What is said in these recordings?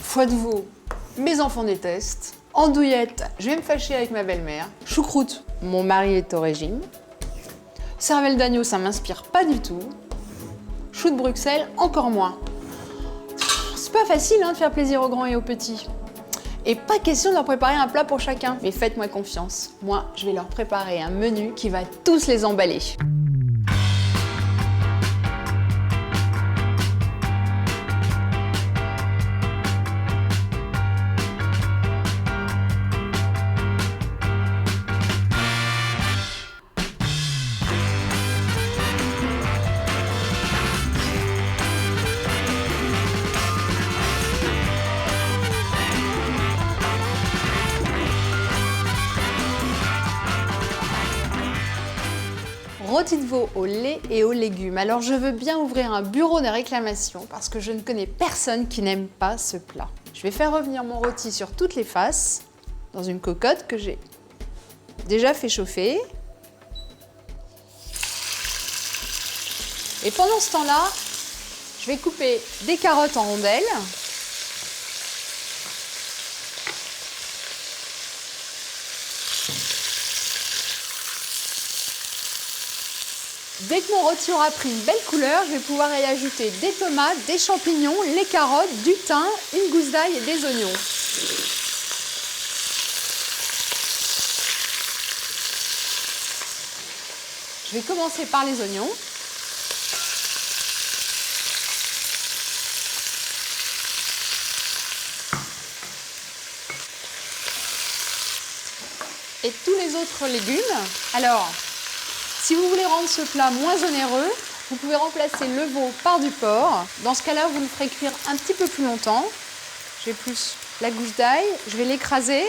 Foie de veau, mes enfants détestent. Andouillette, je vais me fâcher avec ma belle-mère. Choucroute, mon mari est au régime. Cervelle d'agneau, ça m'inspire pas du tout. Chou de Bruxelles, encore moins. C'est pas facile hein, de faire plaisir aux grands et aux petits. Et pas question de leur préparer un plat pour chacun. Mais faites-moi confiance. Moi, je vais leur préparer un menu qui va tous les emballer. Rôti de veau au lait et aux légumes. Alors je veux bien ouvrir un bureau de réclamation parce que je ne connais personne qui n'aime pas ce plat. Je vais faire revenir mon rôti sur toutes les faces dans une cocotte que j'ai déjà fait chauffer. Et pendant ce temps-là, je vais couper des carottes en rondelles. Dès que mon rôti aura pris une belle couleur, je vais pouvoir y ajouter des tomates, des champignons, les carottes, du thym, une gousse d'ail et des oignons. Je vais commencer par les oignons. Et tous les autres légumes. Alors, si vous voulez rendre ce plat moins onéreux, vous pouvez remplacer le veau par du porc. Dans ce cas-là, vous le ferez cuire un petit peu plus longtemps. J'ai plus la gousse d'ail, je vais l'écraser.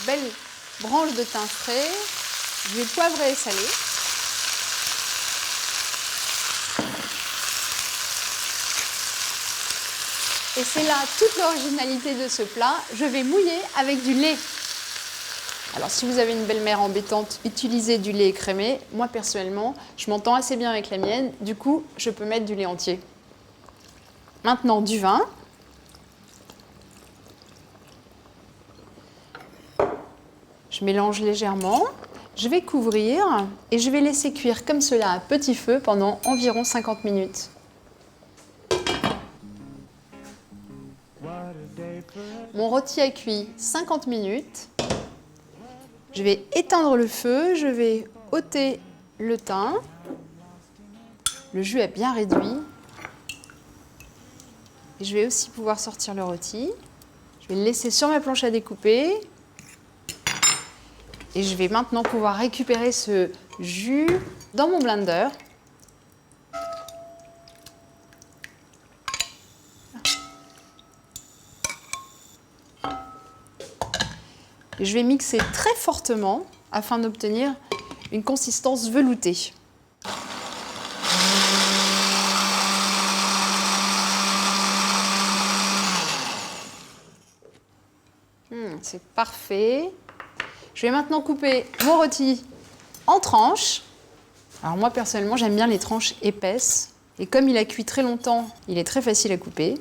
Belle branche de thym frais. Je vais poivrer et saler. Et c'est là toute l'originalité de ce plat, je vais mouiller avec du lait. Alors si vous avez une belle-mère embêtante, utilisez du lait écrémé. Moi personnellement, je m'entends assez bien avec la mienne, du coup je peux mettre du lait entier. Maintenant du vin. Je mélange légèrement, je vais couvrir et je vais laisser cuire comme cela à petit feu pendant environ 50 minutes. Mon rôti a cuit 50 minutes. Je vais éteindre le feu, je vais ôter le thym. Le jus est bien réduit. Et je vais aussi pouvoir sortir le rôti. Je vais le laisser sur ma planche à découper. Et je vais maintenant pouvoir récupérer ce jus dans mon blender. Je vais mixer très fortement afin d'obtenir une consistance veloutée. C'est parfait. Je vais maintenant couper mon rôti en tranches. Alors moi personnellement j'aime bien les tranches épaisses. Et comme il a cuit très longtemps, il est très facile à couper.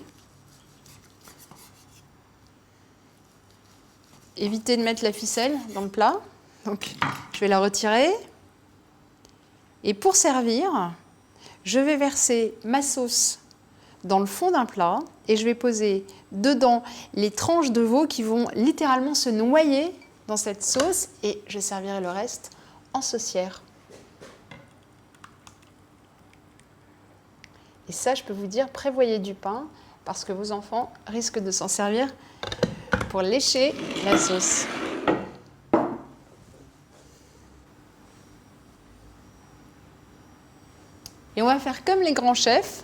Évitez de mettre la ficelle dans le plat. Donc, je vais la retirer. Et pour servir, je vais verser ma sauce dans le fond d'un plat et je vais poser dedans les tranches de veau qui vont littéralement se noyer dans cette sauce et je servirai le reste en saucière. Et ça, je peux vous dire, prévoyez du pain parce que vos enfants risquent de s'en servir pour lécher la sauce. Et on va faire comme les grands chefs.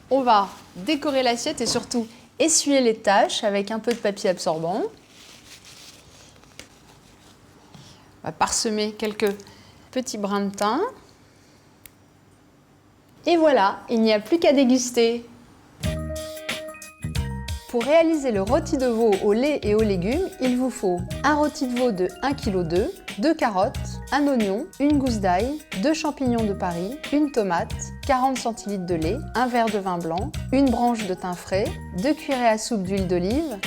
On va décorer l'assiette et surtout essuyer les taches avec un peu de papier absorbant. On va parsemer quelques petits brins de thym. Et voilà, il n'y a plus qu'à déguster. Pour réaliser le rôti de veau au lait et aux légumes, il vous faut un rôti de veau de 1,2 kg, 2 carottes, un oignon, une gousse d'ail, 2 champignons de Paris, une tomate, 40 centilitres de lait, un verre de vin blanc, une branche de thym frais, 2 cuillerées à soupe d'huile d'olive.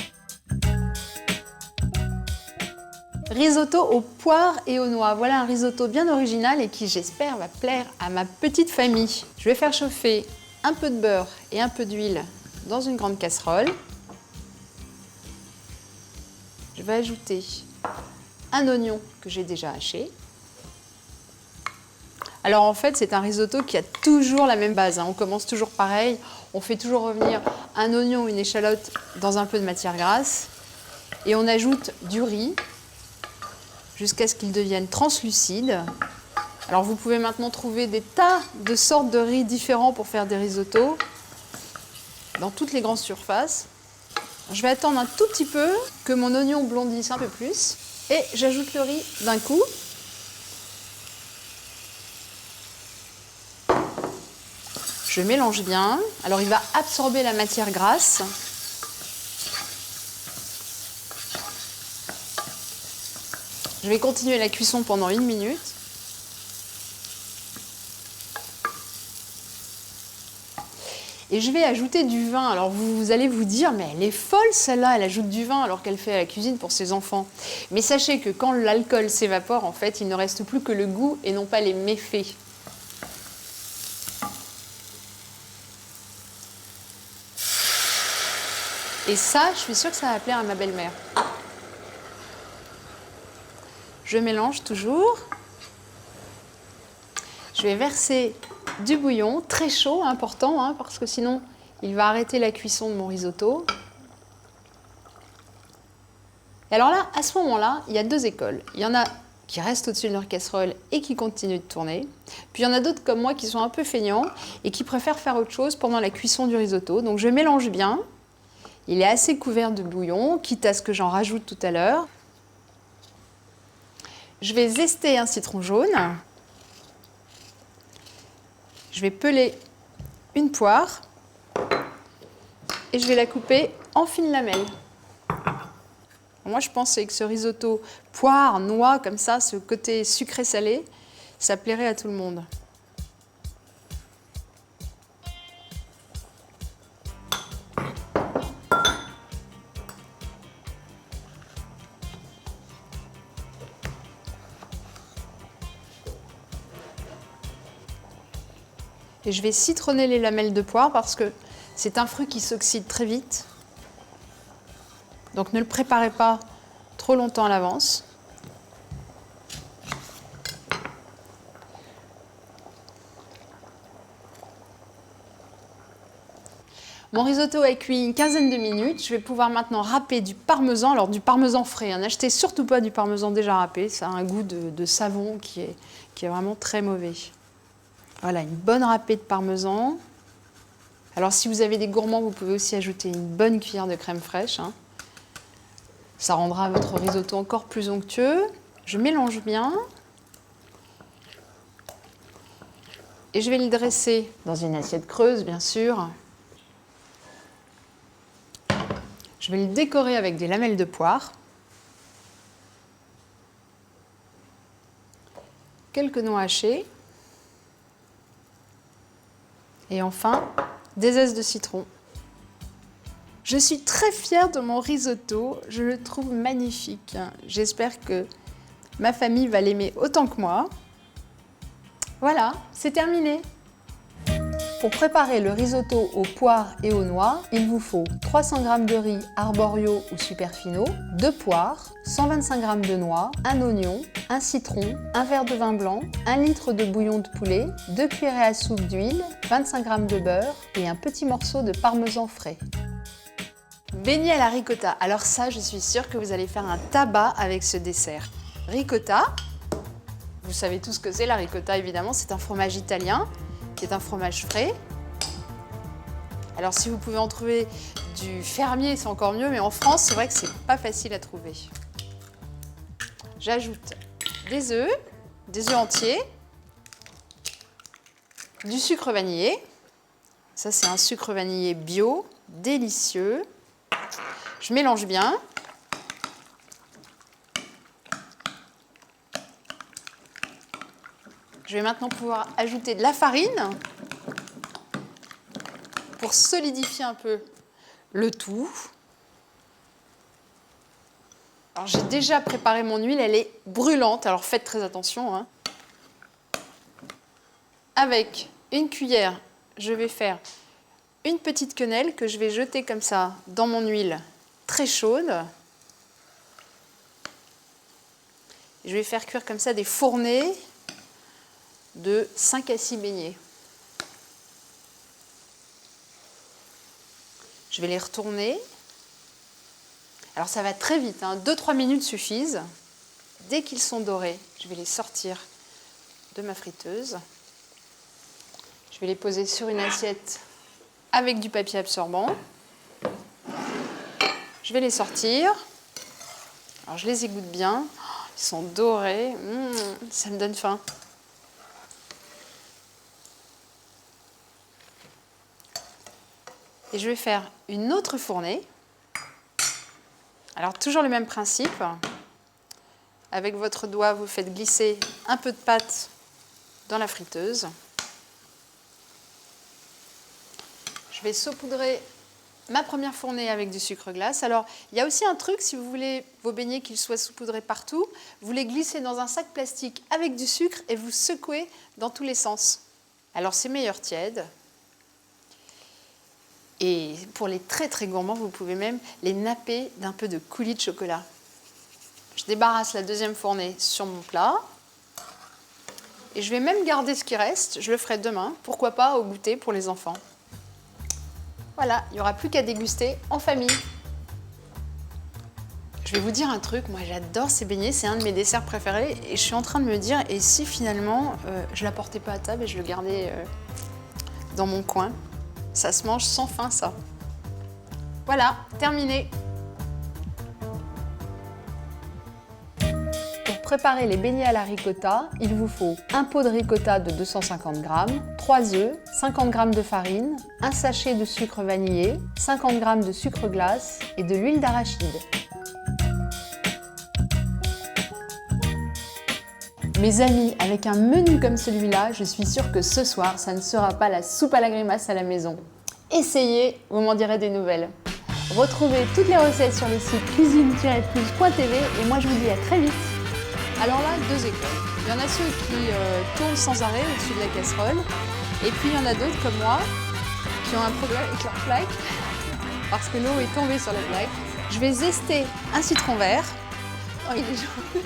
Risotto aux poires et aux noix. Voilà un risotto bien original et qui, j'espère, va plaire à ma petite famille. Je vais faire chauffer un peu de beurre et un peu d'huile dans une grande casserole. Je vais ajouter un oignon que j'ai déjà haché. Alors en fait, c'est un risotto qui a toujours la même base. On commence toujours pareil. On fait toujours revenir un oignon ou une échalote dans un peu de matière grasse. Et on ajoute du riz jusqu'à ce qu'il devienne translucide. Alors vous pouvez maintenant trouver des tas de sortes de riz différents pour faire des risottos dans toutes les grandes surfaces. Je vais attendre un tout petit peu que mon oignon blondisse un peu plus et j'ajoute le riz d'un coup. Je mélange bien. Alors il va absorber la matière grasse. Je vais continuer la cuisson pendant 1 minute. Et je vais ajouter du vin. Alors vous allez vous dire, mais elle est folle celle-là, elle ajoute du vin alors qu'elle fait à la cuisine pour ses enfants. Mais sachez que quand l'alcool s'évapore, en fait, il ne reste plus que le goût et non pas les méfaits. Et ça, je suis sûre que ça va plaire à ma belle-mère. Je mélange toujours. Je vais verser du bouillon, très chaud, important, parce que sinon il va arrêter la cuisson de mon risotto. Et alors là, à ce moment-là, il y a 2 écoles. Il y en a qui restent au-dessus de leur casserole et qui continuent de tourner. Puis il y en a d'autres comme moi qui sont un peu feignants et qui préfèrent faire autre chose pendant la cuisson du risotto. Donc je mélange bien. Il est assez couvert de bouillon, quitte à ce que j'en rajoute tout à l'heure. Je vais zester un citron jaune. Je vais peler une poire et je vais la couper en fines lamelles. Moi, je pense que ce risotto poire, noix, comme ça, ce côté sucré-salé, ça plairait à tout le monde. Et je vais citronner les lamelles de poire parce que c'est un fruit qui s'oxyde très vite. Donc ne le préparez pas trop longtemps à l'avance. Mon risotto est cuit une quinzaine de minutes. Je vais pouvoir maintenant râper du parmesan. Alors du parmesan frais, n'achetez surtout pas du parmesan déjà râpé. Ça a un goût de savon qui est vraiment très mauvais. Voilà, une bonne râpée de parmesan. Alors si vous avez des gourmands, vous pouvez aussi ajouter une bonne cuillère de crème fraîche. Ça rendra votre risotto encore plus onctueux. Je mélange bien. Et je vais le dresser dans une assiette creuse, bien sûr. Je vais le décorer avec des lamelles de poire. Quelques noix hachées. Et enfin, des zestes de citron. Je suis très fière de mon risotto, je le trouve magnifique. J'espère que ma famille va l'aimer autant que moi. Voilà, c'est terminé. Pour préparer le risotto aux poires et aux noix, il vous faut 300 g de riz arborio ou super fino, 2 poires, 125 g de noix, un oignon, un citron, un verre de vin blanc, 1 litre de bouillon de poulet, 2 cuillerées à soupe d'huile, 25 g de beurre et un petit morceau de parmesan frais. Beignet à la ricotta. Alors ça, je suis sûre que vous allez faire un tabac avec ce dessert. Ricotta, vous savez tout ce que c'est la ricotta évidemment, c'est un fromage italien qui est un fromage frais. Alors si vous pouvez en trouver du fermier, c'est encore mieux, mais en France, c'est vrai que c'est pas facile à trouver. J'ajoute des œufs entiers, du sucre vanillé. Ça, c'est un sucre vanillé bio, délicieux. Je mélange bien. Je vais maintenant pouvoir ajouter de la farine pour solidifier un peu le tout. Alors j'ai déjà préparé mon huile, elle est brûlante, alors faites très attention, hein. Avec une cuillère, je vais faire une petite quenelle que je vais jeter comme ça dans mon huile très chaude. Je vais faire cuire comme ça des fournées de 5 à 6 beignets. Je vais les retourner. Alors ça va très vite, hein, 2-3 minutes suffisent. Dès qu'ils sont dorés, je vais les sortir de ma friteuse. Je vais les poser sur une assiette avec du papier absorbant. Je vais les sortir. Alors je les égoutte bien. Ils sont dorés. Ça me donne faim. Et je vais faire une autre fournée. Alors toujours le même principe. Avec votre doigt, vous faites glisser un peu de pâte dans la friteuse. Je vais saupoudrer ma première fournée avec du sucre glace. Alors, il y a aussi un truc, si vous voulez vos beignets qu'ils soient saupoudrés partout, vous les glissez dans un sac plastique avec du sucre et vous secouez dans tous les sens. Alors, c'est meilleur tiède. Et pour les très très gourmands, vous pouvez même les napper d'un peu de coulis de chocolat. Je débarrasse la deuxième fournée sur mon plat. Et je vais même garder ce qui reste. Je le ferai demain, pourquoi pas au goûter pour les enfants. Voilà, il n'y aura plus qu'à déguster en famille. Je vais vous dire un truc, moi j'adore ces beignets, c'est un de mes desserts préférés et je suis en train de me dire, et si finalement je ne la portais pas à table et je le gardais dans mon coin? Ça se mange sans fin ça. Voilà, terminé. Pour préparer les beignets à la ricotta, il vous faut un pot de ricotta de 250 g, 3 œufs, 50 g de farine, un sachet de sucre vanillé, 50 g de sucre glace et de l'huile d'arachide. Mes amis, avec un menu comme celui-là, je suis sûre que ce soir, ça ne sera pas la soupe à la grimace à la maison. Essayez, vous m'en direz des nouvelles. Retrouvez toutes les recettes sur le site cuisine-plus.tv et moi je vous dis à très vite. Alors là, deux écoles. Il y en a ceux qui tournent sans arrêt au-dessus de la casserole et puis il y en a d'autres comme moi qui ont un problème avec leur plaque parce que l'eau est tombée sur la plaque. Je vais zester un citron vert. Oh, il est jaune.